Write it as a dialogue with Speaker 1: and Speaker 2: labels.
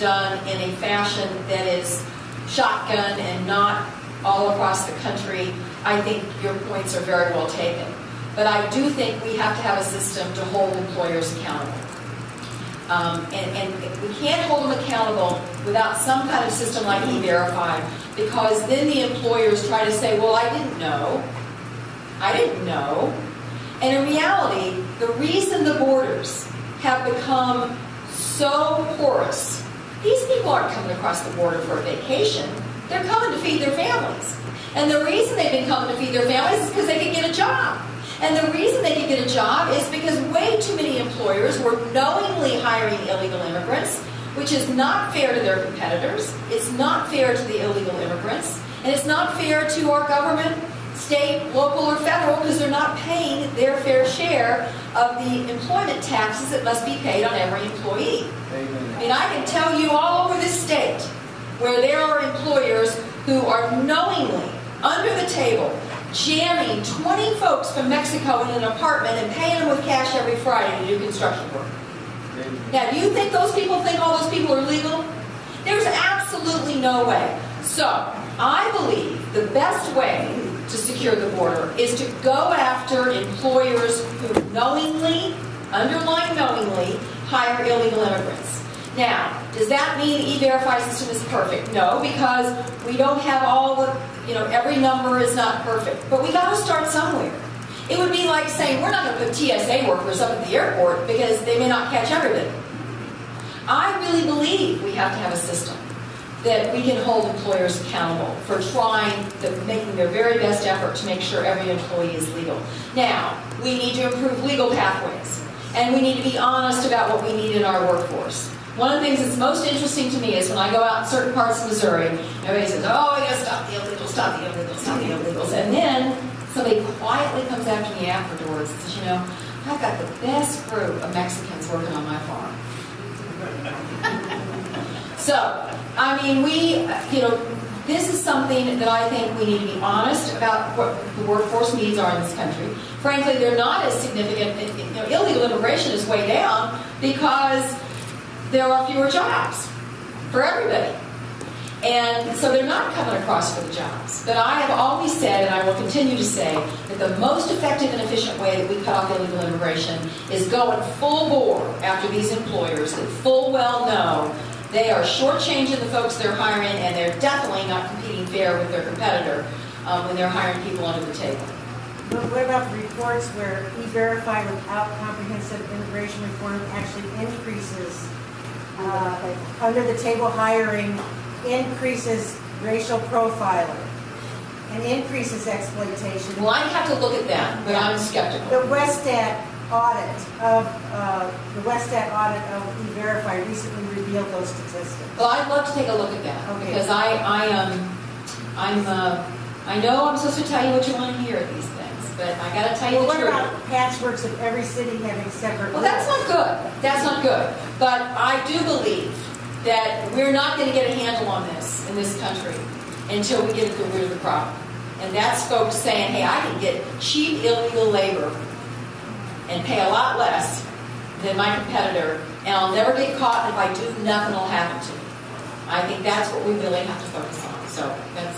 Speaker 1: done in a fashion that is shotgun and not all across the country, I think your points are very well taken. But I do think we have to have a system to hold employers accountable. And we can't hold them accountable without some kind of system like E-Verify, because then the employers try to say, well, I didn't know. And in reality, the reason the borders have become so porous, these people aren't coming across the border for a vacation. They're coming to feed their families. And the reason they've been coming to feed their families is because they can get a job. And the reason they can get a job is because way too many employers were knowingly hiring illegal immigrants, which is not fair to their competitors. It's not fair to the illegal immigrants. And it's not fair to our government, state, local, or federal, because they're not paying their fair share of the employment taxes that must be paid on every employee. I mean, I can tell you all over this state where there are employers who are knowingly, under the table, jamming 20 folks from Mexico in an apartment and paying them with cash every Friday to do construction work. Now, do you think those people think all those people are legal? There's absolutely no way. So, I believe the best way to secure the border is to go after employers who knowingly, underline knowingly, hire illegal immigrants. Now, does that mean the E-Verify system is perfect? No, because we don't have all the, every number is not perfect. But we got to start somewhere. It would be like saying we're not going to put TSA workers up at the airport because they may not catch everybody. I really believe we have to have a system that we can hold employers accountable for making their very best effort to make sure every employee is legal. Now, we need to improve legal pathways, and we need to be honest about what we need in our workforce. One of the things that's most interesting to me is when I go out in certain parts of Missouri, everybody says, oh, we got to stop the illegals, stop the illegals, stop the illegals. And then somebody quietly comes after me afterwards and says, I've got the best group of Mexicans working on my farm. So, I mean, this is something that I think we need to be honest about what the workforce needs are in this country. Frankly, they're not as significant. Illegal immigration is way down because there are fewer jobs for everybody. And so they're not coming across for the jobs. But I have always said, and I will continue to say, that the most effective and efficient way that we cut off illegal immigration is going full bore after these employers that full well know they are shortchanging the folks they're hiring, and they're definitely not competing fair with their competitor when they're hiring people under the table.
Speaker 2: But what about the reports where E-Verify without comprehensive immigration reform actually increases under the table hiring, increases racial profiling, and increases exploitation?
Speaker 1: Well, I'd have to look at that, but I'm skeptical.
Speaker 2: The Westat audit of E-Verify recently revealed those statistics.
Speaker 1: Well, I'd love to take a look at that, because I know I'm supposed to tell you what you want to hear at these things, but I got to tell you the truth.
Speaker 2: What about patchworks of every city having separate?
Speaker 1: Well, that's not good. That's not good. But I do believe that we're not going to get a handle on this in this country until we get at the root of the problem. And that's folks saying, hey, I can get cheap illegal labor and pay a lot less than my competitor, and I'll never get caught, and if I do, nothing will happen to me. I think that's what we really have to focus on. So that's